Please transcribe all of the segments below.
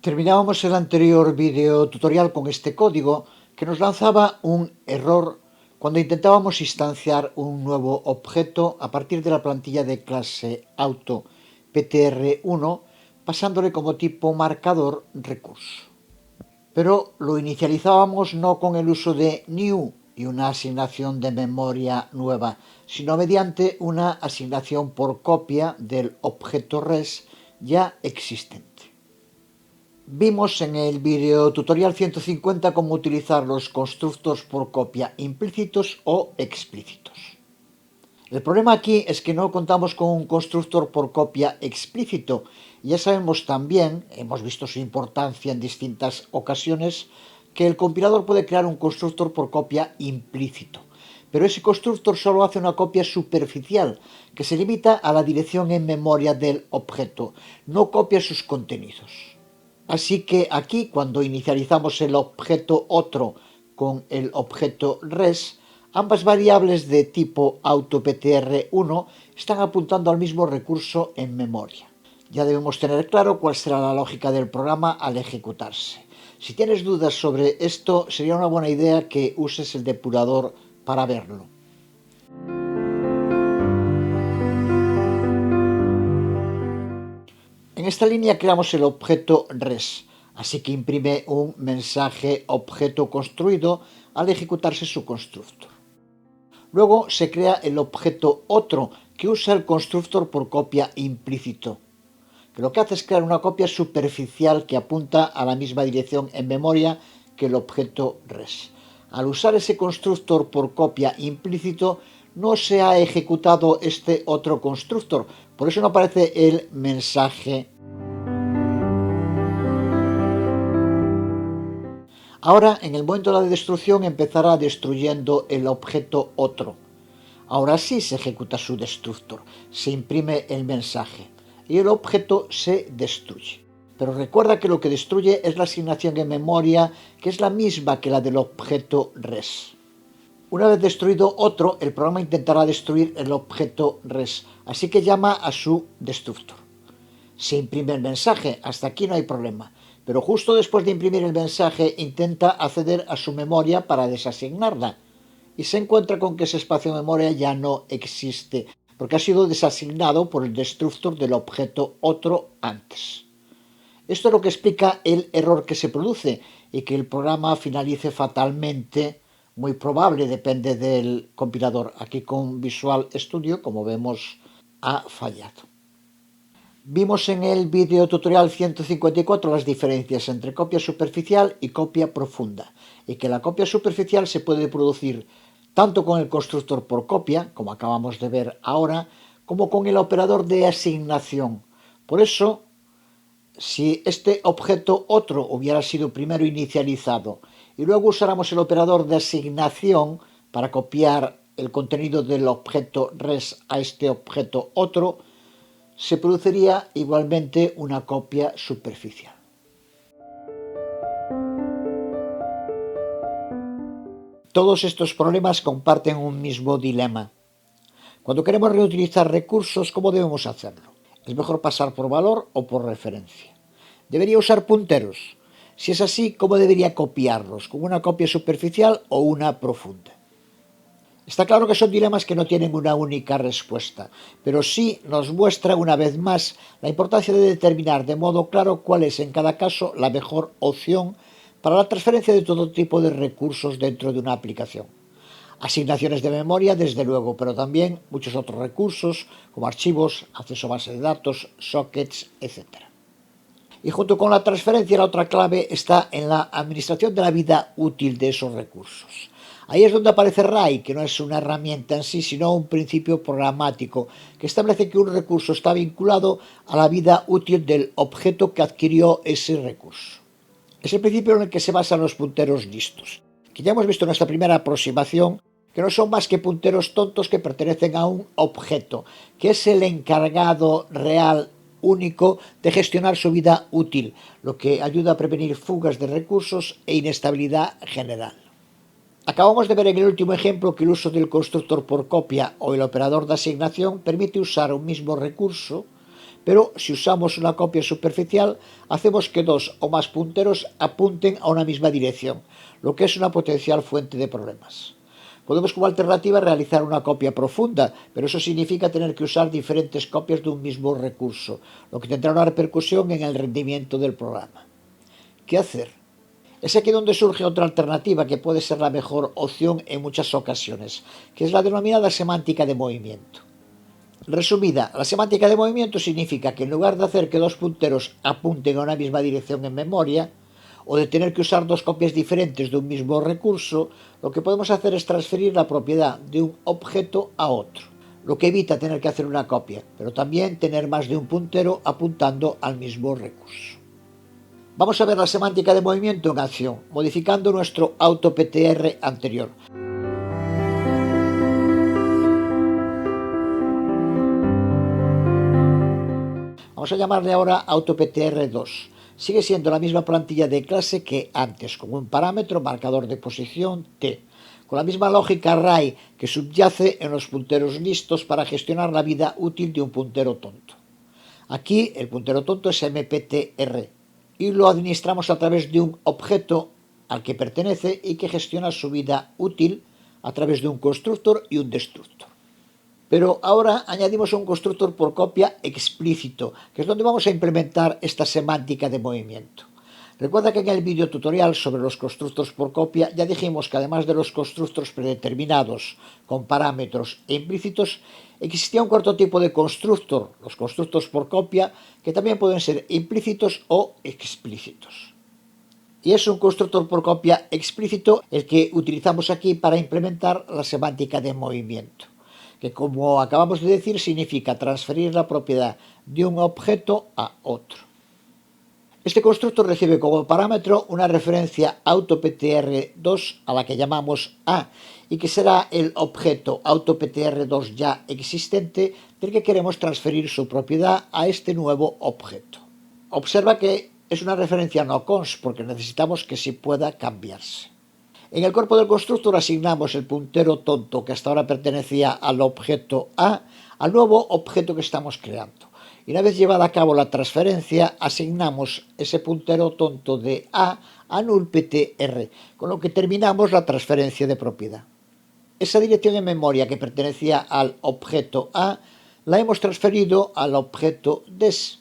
Terminábamos el anterior video tutorial con este código que nos lanzaba un error cuando intentábamos instanciar un nuevo objeto a partir de la plantilla de clase auto ptr1 pasándole como tipo marcador recurso. Pero lo inicializábamos no con el uso de new y una asignación de memoria nueva, sino mediante una asignación por copia del objeto res ya existente. Vimos en el video tutorial 150 cómo utilizar los constructos por copia implícitos o explícitos. El problema aquí es que no contamos con un constructor por copia explícito. Ya sabemos también, hemos visto su importancia en distintas ocasiones, que el compilador puede crear un constructor por copia implícito. Pero ese constructor solo hace una copia superficial, que se limita a la dirección en memoria del objeto, no copia sus contenidos. Así que aquí, cuando inicializamos el objeto otro con el objeto res, ambas variables de tipo autoptr1 están apuntando al mismo recurso en memoria. Ya debemos tener claro cuál será la lógica del programa al ejecutarse. Si tienes dudas sobre esto, sería una buena idea que uses el depurador para verlo. En esta línea creamos el objeto res, así que imprime un mensaje objeto construido al ejecutarse su constructor. Luego se crea el objeto otro, que usa el constructor por copia implícito, que lo que hace es crear una copia superficial que apunta a la misma dirección en memoria que el objeto res. Al usar ese constructor por copia implícito, no se ha ejecutado este otro constructor, por eso no aparece el mensaje. Ahora, en el momento de la destrucción, empezará destruyendo el objeto otro. Ahora sí se ejecuta su destructor, se imprime el mensaje y el objeto se destruye. Pero recuerda que lo que destruye es la asignación en memoria, que es la misma que la del objeto res. Una vez destruido otro, el programa intentará destruir el objeto res, así que llama a su destructor. Se imprime el mensaje, hasta aquí no hay problema, pero justo después de imprimir el mensaje intenta acceder a su memoria para desasignarla y se encuentra con que ese espacio de memoria ya no existe, porque ha sido desasignado por el destructor del objeto otro antes. Esto es lo que explica el error que se produce y que el programa finalice fatalmente. Muy probable, depende del compilador. Aquí con Visual Studio, como vemos, ha fallado. Vimos en el video tutorial 154 las diferencias entre copia superficial y copia profunda, y que la copia superficial se puede producir tanto con el constructor por copia, como acabamos de ver ahora, como con el operador de asignación. Por eso, si este objeto otro hubiera sido primero inicializado y luego usáramos el operador de asignación para copiar el contenido del objeto res a este objeto otro, se produciría igualmente una copia superficial. Todos estos problemas comparten un mismo dilema. Cuando queremos reutilizar recursos, ¿cómo debemos hacerlo? ¿Es mejor pasar por valor o por referencia? ¿Debería usar punteros? Si es así, ¿cómo debería copiarlos? ¿Con una copia superficial o una profunda? Está claro que son dilemas que no tienen una única respuesta, pero sí nos muestra una vez más la importancia de determinar de modo claro cuál es en cada caso la mejor opción para la transferencia de todo tipo de recursos dentro de una aplicación. Asignaciones de memoria, desde luego, pero también muchos otros recursos como archivos, acceso a base de datos, sockets, etc. Y junto con la transferencia, la otra clave está en la administración de la vida útil de esos recursos. Ahí es donde aparece RAI, que no es una herramienta en sí, sino un principio programático que establece que un recurso está vinculado a la vida útil del objeto que adquirió ese recurso. Es el principio en el que se basan los punteros listos, que ya hemos visto en nuestra primera aproximación, que no son más que punteros tontos que pertenecen a un objeto, que es el encargado real único de gestionar su vida útil, lo que ayuda a prevenir fugas de recursos e inestabilidad general. Acabamos de ver en el último ejemplo que el uso del constructor por copia o el operador de asignación permite usar un mismo recurso, Pero si usamos una copia superficial, hacemos que dos o más punteros apunten a una misma dirección, lo que es una potencial fuente de problemas. Podemos como alternativa realizar una copia profunda, pero eso significa tener que usar diferentes copias de un mismo recurso, lo que tendrá una repercusión en el rendimiento del programa. ¿Qué hacer? Es aquí donde surge otra alternativa que puede ser la mejor opción en muchas ocasiones, que es la denominada semántica de movimiento. Resumida, la semántica de movimiento significa que en lugar de hacer que dos punteros apunten a una misma dirección en memoria, o de tener que usar dos copias diferentes de un mismo recurso, lo que podemos hacer es transferir la propiedad de un objeto a otro, lo que evita tener que hacer una copia, pero también tener más de un puntero apuntando al mismo recurso. Vamos a ver la semántica de movimiento en acción, modificando nuestro AutoPTR anterior. Vamos a llamarle ahora AutoPTR2. Sigue siendo la misma plantilla de clase que antes, con un parámetro marcador de posición T, con la misma lógica array que subyace en los punteros listos para gestionar la vida útil de un puntero tonto. Aquí el puntero tonto es MPTR y lo administramos a través de un objeto al que pertenece y que gestiona su vida útil a través de un constructor y un destructor. Pero ahora añadimos un constructor por copia explícito, que es donde vamos a implementar esta semántica de movimiento. Recuerda que en el vídeo tutorial sobre los constructores por copia ya dijimos que además de los constructores predeterminados con parámetros e implícitos, existía un cuarto tipo de constructor, los constructores por copia, que también pueden ser implícitos o explícitos. Y es un constructor por copia explícito el que utilizamos aquí para implementar la semántica de movimiento, que como acabamos de decir significa transferir la propiedad de un objeto a otro. Este constructor recibe como parámetro una referencia AutoPTR2 a la que llamamos A y que será el objeto AutoPTR2 ya existente del que queremos transferir su propiedad a este nuevo objeto. Observa que es una referencia no const porque necesitamos que sí pueda cambiarse. En el cuerpo del constructor asignamos el puntero tonto que hasta ahora pertenecía al objeto A al nuevo objeto que estamos creando. Y una vez llevada a cabo la transferencia, asignamos ese puntero tonto de A nullPTR, con lo que terminamos la transferencia de propiedad. Esa dirección en memoria que pertenecía al objeto A la hemos transferido al objeto des,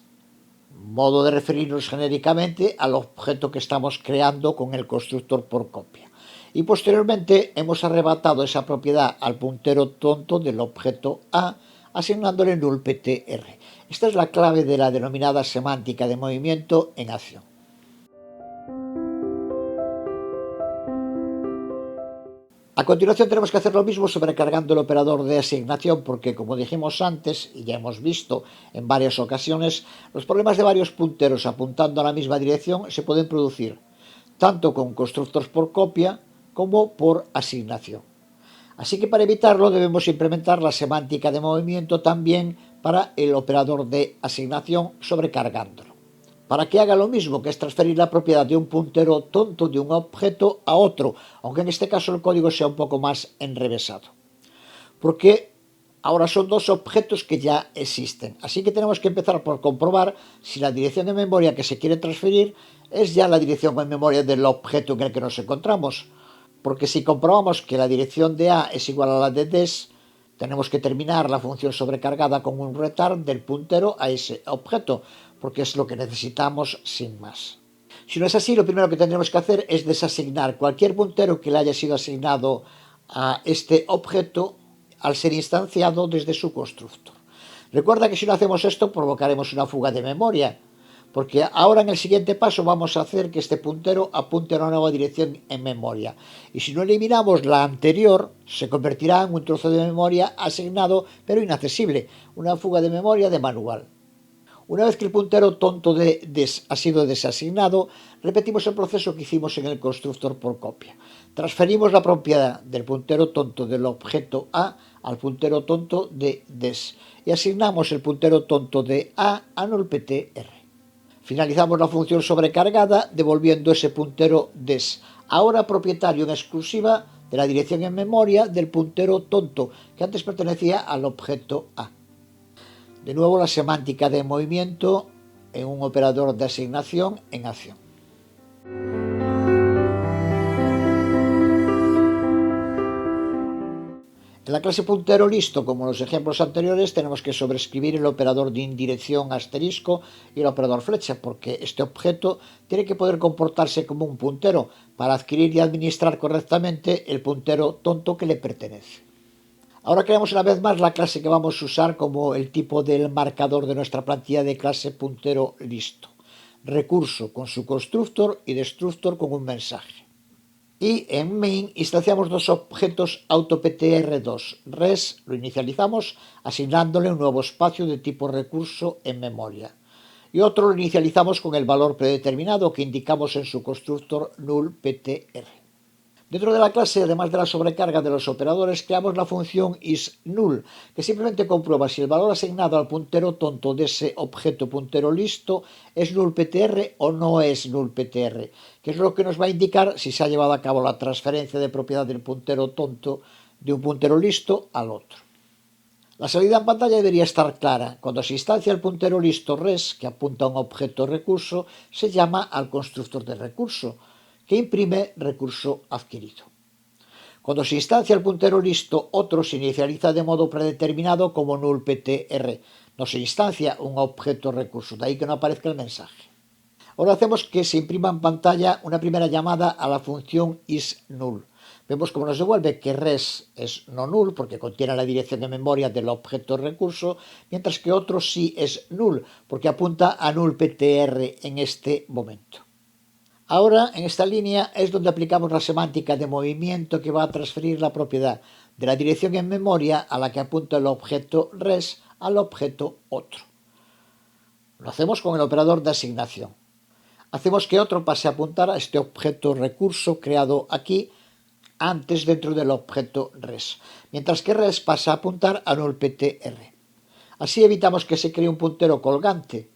modo de referirnos genéricamente al objeto que estamos creando con el constructor por copia. Y posteriormente hemos arrebatado esa propiedad al puntero tonto del objeto A, asignándole nullPTR. Esta es la clave de la denominada semántica de movimiento en acción. A continuación tenemos que hacer lo mismo sobrecargando el operador de asignación porque, como dijimos antes y ya hemos visto en varias ocasiones, los problemas de varios punteros apuntando a la misma dirección se pueden producir tanto con constructores por copia como por asignación. Así que para evitarlo debemos implementar la semántica de movimiento también para el operador de asignación sobrecargándolo, para que haga lo mismo, que es transferir la propiedad de un puntero tonto de un objeto a otro, aunque en este caso el código sea un poco más enrevesado, porque ahora son dos objetos que ya existen, así que tenemos que empezar por comprobar si la dirección de memoria que se quiere transferir es ya la dirección en memoria del objeto en el que nos encontramos, porque si comprobamos que la dirección de A es igual a la de des, tenemos que terminar la función sobrecargada con un return del puntero a ese objeto, porque es lo que necesitamos sin más. Si no es así, lo primero que tendremos que hacer es desasignar cualquier puntero que le haya sido asignado a este objeto al ser instanciado desde su constructor. Recuerda que si no hacemos esto provocaremos una fuga de memoria, porque ahora en el siguiente paso vamos a hacer que este puntero apunte a una nueva dirección en memoria. Y si no eliminamos la anterior, se convertirá en un trozo de memoria asignado pero inaccesible, una fuga de memoria de manual. Una vez que el puntero tonto de des ha sido desasignado, repetimos el proceso que hicimos en el constructor por copia. Transferimos la propiedad del puntero tonto del objeto A al puntero tonto de des y asignamos el puntero tonto de A nullPTR. Finalizamos la función sobrecargada devolviendo ese puntero des, ahora propietario en exclusiva de la dirección en memoria del puntero tonto que antes pertenecía al objeto A. De nuevo la semántica de movimiento en un operador de asignación en acción. En la clase puntero listo, como en los ejemplos anteriores, tenemos que sobreescribir el operador de indirección asterisco y el operador flecha, porque este objeto tiene que poder comportarse como un puntero para adquirir y administrar correctamente el puntero tonto que le pertenece. Ahora creamos una vez más la clase que vamos a usar como el tipo del marcador de nuestra plantilla de clase puntero listo. Recurso con su constructor y destructor con un mensaje. Y en main instanciamos dos objetos autoptr2. Res lo inicializamos asignándole un nuevo espacio de tipo recurso en memoria. Y otro lo inicializamos con el valor predeterminado que indicamos en su constructor nullPtr. Dentro de la clase, además de la sobrecarga de los operadores, creamos la función isNull, que simplemente comprueba si el valor asignado al puntero tonto de ese objeto puntero listo es nullPtr o no es nullPtr, que es lo que nos va a indicar si se ha llevado a cabo la transferencia de propiedad del puntero tonto de un puntero listo al otro. La salida en pantalla debería estar clara. Cuando se instancia el puntero listo res, que apunta a un objeto recurso, se llama al constructor de recurso, que imprime recurso adquirido. Cuando se instancia el puntero listo otro, se inicializa de modo predeterminado como nullPtr. No se instancia un objeto recurso, de ahí que no aparezca el mensaje. Ahora hacemos que se imprima en pantalla una primera llamada a la función isNull. Vemos cómo nos devuelve que res es no null porque contiene la dirección de memoria del objeto recurso, mientras que otro sí es null porque apunta a nullPtr en este momento. Ahora, en esta línea, es donde aplicamos la semántica de movimiento que va a transferir la propiedad de la dirección en memoria a la que apunta el objeto res al objeto otro. Lo hacemos con el operador de asignación. Hacemos que otro pase a apuntar a este objeto recurso creado aquí antes dentro del objeto res, mientras que res pasa a apuntar a nullPtr. Así evitamos que se cree un puntero colgante.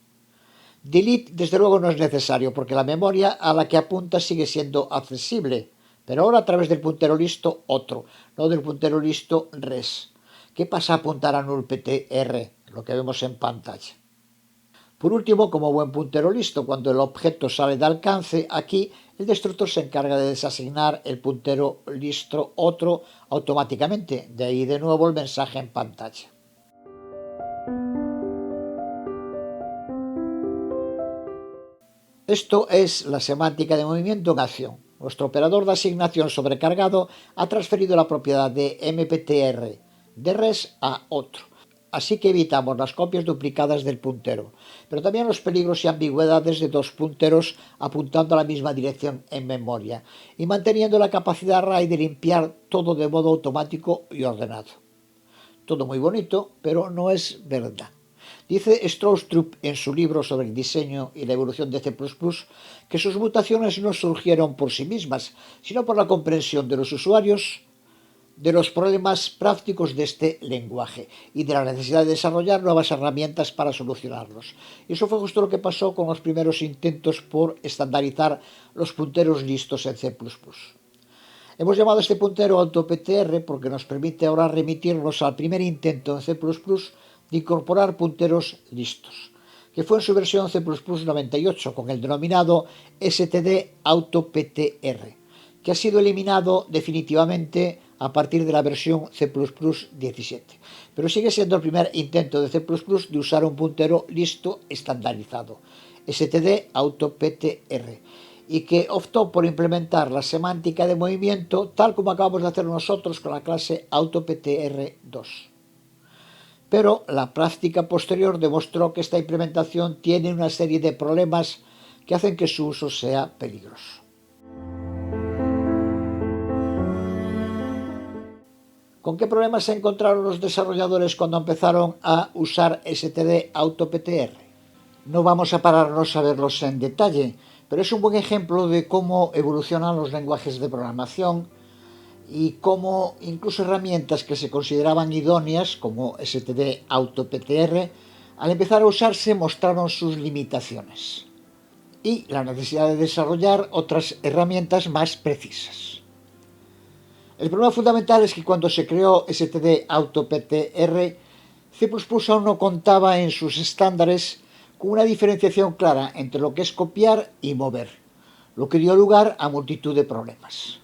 Delete, desde luego, no es necesario, porque la memoria a la que apunta sigue siendo accesible, pero ahora a través del puntero listo otro, no del puntero listo res, que pasa a apuntar a nullPtr, lo que vemos en pantalla. Por último, como buen puntero listo, cuando el objeto sale de alcance, aquí el destructor se encarga de desasignar el puntero listo otro automáticamente, de ahí de nuevo el mensaje en pantalla. Esto es la semántica de movimiento en acción. Nuestro operador de asignación sobrecargado ha transferido la propiedad de mptr de res a otro. Así que evitamos las copias duplicadas del puntero, pero también los peligros y ambigüedades de dos punteros apuntando a la misma dirección en memoria y manteniendo la capacidad RAID de limpiar todo de modo automático y ordenado. Todo muy bonito, pero no es verdad. Dice Stroustrup en su libro sobre el diseño y la evolución de C++ que sus mutaciones no surgieron por sí mismas, sino por la comprensión de los usuarios de los problemas prácticos de este lenguaje y de la necesidad de desarrollar nuevas herramientas para solucionarlos. Y eso fue justo lo que pasó con los primeros intentos por estandarizar los punteros listos en C++. Hemos llamado a este puntero autoptr porque nos permite ahora remitirnos al primer intento en C++ de incorporar punteros listos, que fue en su versión C++ 98 con el denominado std_autoptr, que ha sido eliminado definitivamente a partir de la versión C++ 17, pero sigue siendo el primer intento de C++ de usar un puntero listo estandarizado, std_autoptr, y que optó por implementar la semántica de movimiento tal como acabamos de hacer nosotros con la clase autoptr2. Pero la práctica posterior demostró que esta implementación tiene una serie de problemas que hacen que su uso sea peligroso. ¿Con qué problemas se encontraron los desarrolladores cuando empezaron a usar std_autoptr? No vamos a pararnos a verlos en detalle, pero es un buen ejemplo de cómo evolucionan los lenguajes de programación y cómo incluso herramientas que se consideraban idóneas, como std_autoptr, al empezar a usarse mostraron sus limitaciones y la necesidad de desarrollar otras herramientas más precisas. El problema fundamental es que cuando se creó std_autoptr C++ aún no contaba en sus estándares con una diferenciación clara entre lo que es copiar y mover, lo que dio lugar a multitud de problemas.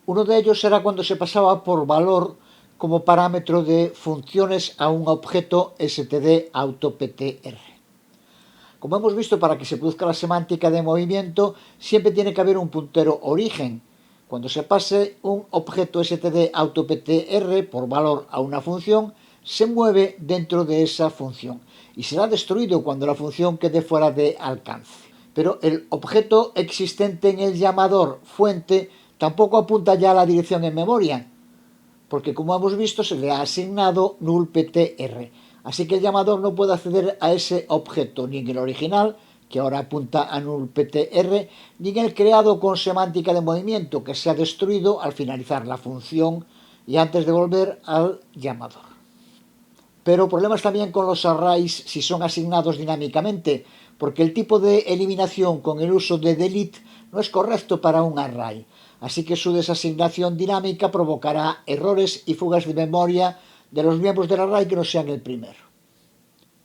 Uno de ellos era cuando se pasaba por valor como parámetro de funciones a un objeto std_out_ptr. Como hemos visto, para que se produzca la semántica de movimiento siempre tiene que haber un puntero origen. Cuando se pase un objeto std_out_ptr por valor a una función, se mueve dentro de esa función y será destruido cuando la función quede fuera de alcance. Pero el objeto existente en el llamador fuente tampoco apunta ya a la dirección en memoria, porque como hemos visto se le ha asignado nullptr. Así que el llamador no puede acceder a ese objeto ni en el original, que ahora apunta a nullptr, ni en el creado con semántica de movimiento, que se ha destruido al finalizar la función y antes de volver al llamador. Pero problemas también con los arrays si son asignados dinámicamente, porque el tipo de eliminación con el uso de delete no es correcto para un array, así que su desasignación dinámica provocará errores y fugas de memoria de los miembros del array que no sean el primero.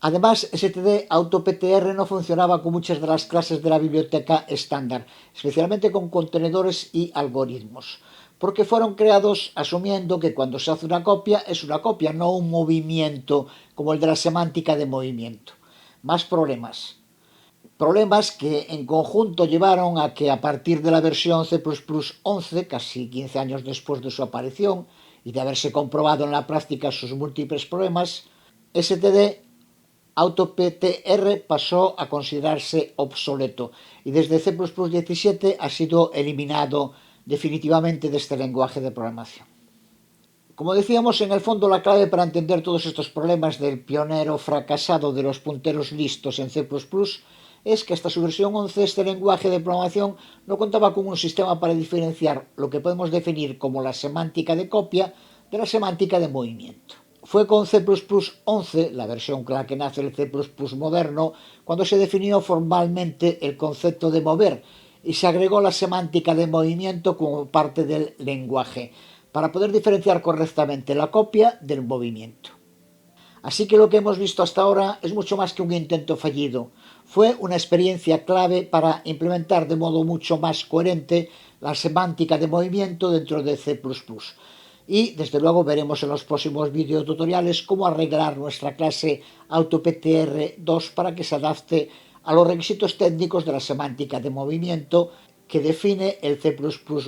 Además, std_out_ptr no funcionaba con muchas de las clases de la biblioteca estándar, especialmente con contenedores y algoritmos, porque fueron creados asumiendo que cuando se hace una copia es una copia, no un movimiento como el de la semántica de movimiento. Más problemas. Problemas que en conjunto llevaron a que a partir de la versión C++ 11, casi 15 años después de su aparición, y de haberse comprobado en la práctica sus múltiples problemas, std_out_ptr pasó a considerarse obsoleto y desde C++ 17 ha sido eliminado definitivamente de este lenguaje de programación. Como decíamos, en el fondo la clave para entender todos estos problemas del pionero fracasado de los punteros listos en C++ es que hasta su versión 11 este lenguaje de programación no contaba con un sistema para diferenciar lo que podemos definir como la semántica de copia de la semántica de movimiento. Fue con C++ 11, la versión con la que nace el C++ moderno, cuando se definió formalmente el concepto de mover y se agregó la semántica de movimiento como parte del lenguaje, para poder diferenciar correctamente la copia del movimiento. Así que lo que hemos visto hasta ahora es mucho más que un intento fallido. Fue una experiencia clave para implementar de modo mucho más coherente la semántica de movimiento dentro de C++. Y desde luego veremos en los próximos videotutoriales cómo arreglar nuestra clase AutoPTR2 para que se adapte a los requisitos técnicos de la semántica de movimiento que define el C++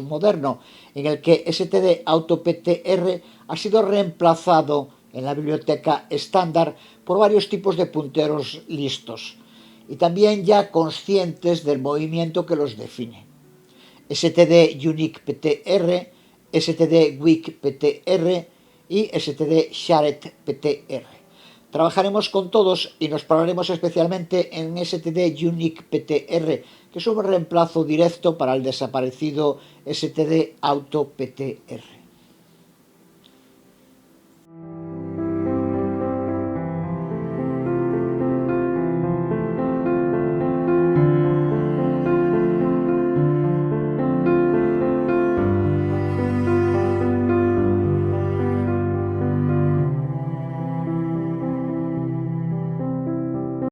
moderno, en el que std_out_ptr ha sido reemplazado en la biblioteca estándar por varios tipos de punteros listos y también ya conscientes del movimiento que los define. std_uniqueptr, std_weakptr y std_sharedptr. Trabajaremos con todos y nos pararemos especialmente en std_uniqueptr, que es un reemplazo directo para el desaparecido std_out_ptr.